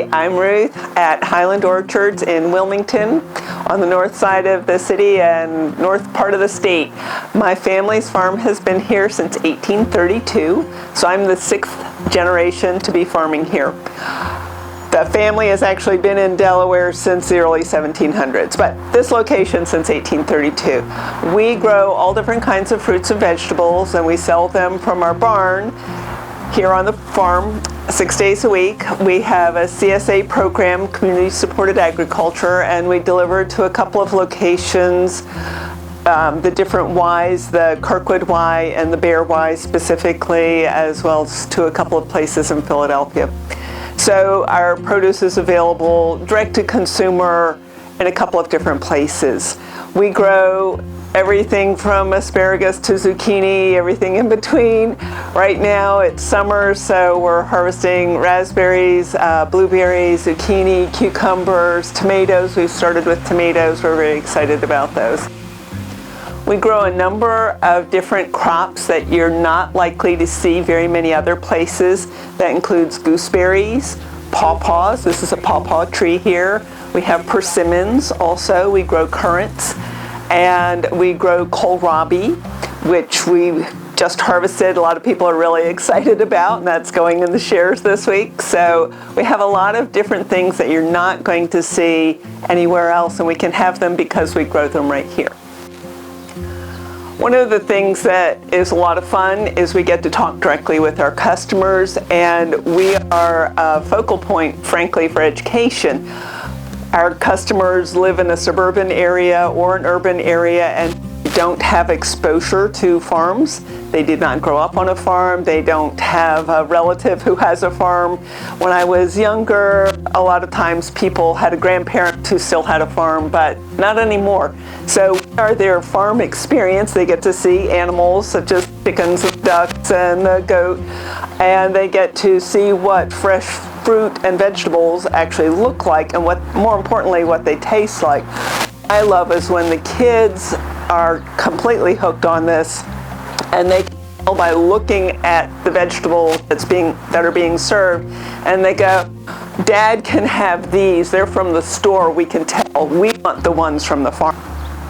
Hi, I'm Ruth at Highland Orchards in Wilmington on the north side of the city and north part of the state. My family's farm has been here since 1832, so I'm the 6th generation to be farming here. The family has actually been in Delaware since the early 1700s, but this location since 1832. We grow all different kinds of fruits and vegetables, and we sell them from our barn here on the farm 6 days a week. We have a CSA program, Community Supported Agriculture, and we deliver to a couple of locations, the different Ys, the Kirkwood Y and the Bear Y specifically, as well as to a couple of places in Philadelphia. So our produce is available direct to consumer in a couple of different places. We grow everything from asparagus to zucchini, everything in between. Right now it's summer, so we're harvesting raspberries, blueberries, zucchini, cucumbers, tomatoes. We've started with tomatoes. We're very excited about those. We grow a number of different crops that you're not likely to see very many other places. That includes gooseberries, pawpaws. This is a pawpaw tree here. We have persimmons also. We grow currants. And we grow kohlrabi, which we just harvested. A lot of people are really excited about, and that's going in the shares this week. So we have a lot of different things that you're not going to see anywhere else, and we can have them because we grow them right here. One of the things that is a lot of fun is we get to talk directly with our customers, and we are a focal point, frankly, for education. Our customers live in a suburban area or an urban area and don't have exposure to farms. They did not grow up on a farm. They don't have a relative who has a farm. When I was younger, a lot of times people had a grandparent who still had a farm, but not anymore. So we are their farm experience. They get to see animals such as chickens and ducks and the goat, and they get to see what fresh fruit and vegetables actually look like, and what, more importantly, what they taste like. What I love is when the kids are completely hooked on this, and they can tell by looking at the vegetables that are being served, and they go, "Dad can have these. They're from the store. We can tell. We want the ones from the farm."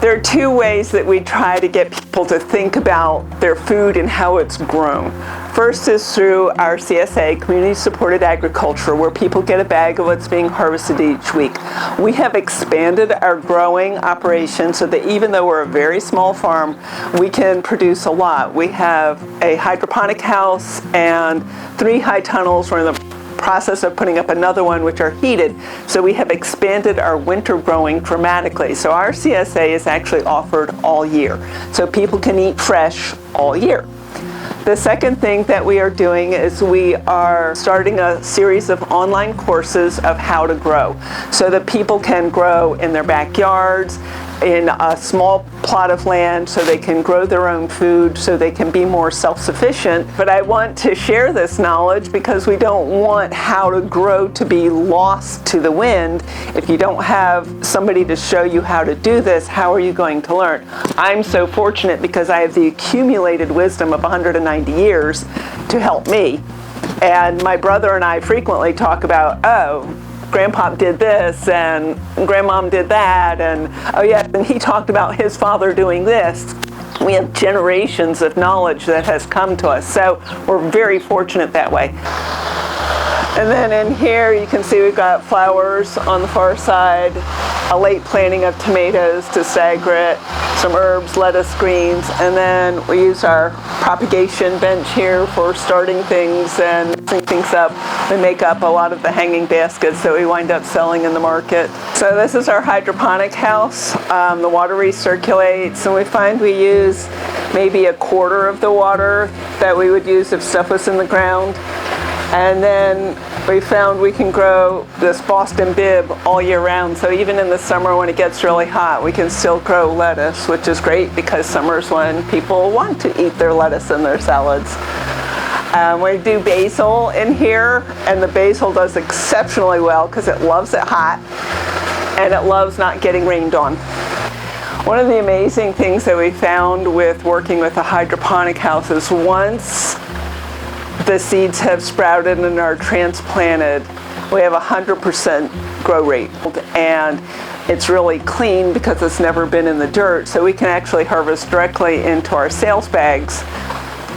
There are two ways that we try to get people to think about their food and how it's grown. First is through our CSA, Community Supported Agriculture, where people get a bag of what's being harvested each week. We have expanded our growing operation so that even though we're a very small farm, we can produce a lot. We have a hydroponic house and 3 high tunnels. We're in the process of putting up another one, which are heated. So we have expanded our winter growing dramatically. So our CSA is actually offered all year. So people can eat fresh all year. The second thing that we are doing is we are starting a series of online courses of how to grow so that people can grow in their backyards, in a small plot of land, so they can grow their own food, so they can be more self-sufficient. But I want to share this knowledge because we don't want how to grow to be lost to the wind. If you don't have somebody to show you how to do this, how are you going to learn? I'm so fortunate because I have the accumulated wisdom of 190 years to help me. And my brother and I frequently talk about, oh, Grandpa did this and Grandmom did that, and oh yeah, and he talked about his father doing this. We have generations of knowledge that has come to us, so we're very fortunate that way. And then in here you can see we've got flowers on the far side, a late planting of tomatoes to stagger it, some herbs, lettuce, greens, and then we use our propagation bench here for starting things and mixing things up. We make up a lot of the hanging baskets that we wind up selling in the market. So this is our hydroponic house. The water recirculates, and we find we use maybe a quarter of the water that we would use if stuff was in the ground. And then we found we can grow this Boston Bib all year round. So even in the summer when it gets really hot, we can still grow lettuce, which is great because summer's when people want to eat their lettuce in their salads. We do basil in here, and the basil does exceptionally well because it loves it hot and it loves not getting rained on. One of the amazing things that we found with working with a hydroponic house is once the seeds have sprouted and are transplanted, We have 100% grow rate, and it's really clean because it's never been in the dirt, so we can actually harvest directly into our sales bags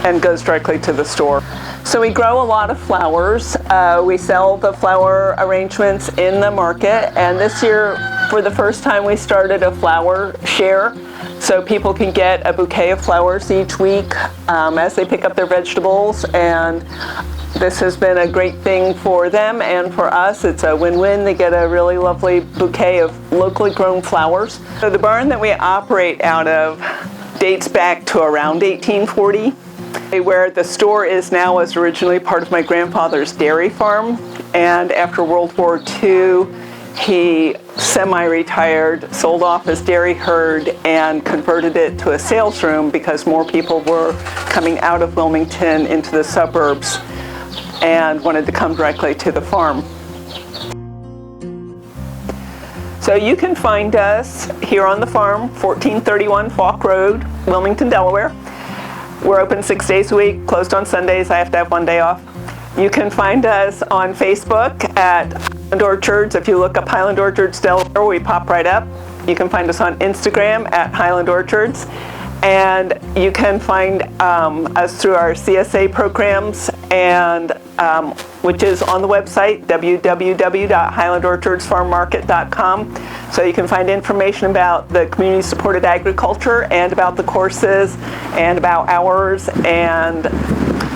and goes directly to the store. So we grow a lot of flowers. We sell the flower arrangements in the market, and this year, for the first time, we started a flower share, so people can get a bouquet of flowers each week as they pick up their vegetables, and this has been a great thing for them and for us. It's a win-win. They get a really lovely bouquet of locally grown flowers. So the barn that we operate out of dates back to around 1840. Where the store is now was originally part of my grandfather's dairy farm, and after World War II, he semi-retired, sold off his dairy herd, and converted it to a sales room because more people were coming out of Wilmington into the suburbs and wanted to come directly to the farm. So you can find us here on the farm, 1431 Falk Road, Wilmington, Delaware. We're open 6 days a week, closed on Sundays. I have to have one day off. You can find us on Facebook at Highland Orchards. If you look up Highland Orchards Delaware, we pop right up. You can find us on Instagram at Highland Orchards. And you can find us through our CSA programs, and which is on the website, www.highlandorchardsfarmmarket.com. So you can find information about the community-supported agriculture and about the courses and about hours and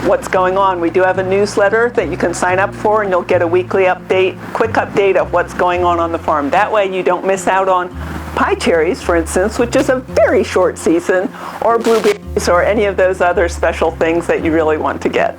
what's going on. We do have a newsletter that you can sign up for, and you'll get a weekly update, quick update of what's going on the farm. That way you don't miss out on pie cherries, for instance, which is a very short season, or blueberries, or any of those other special things that you really want to get.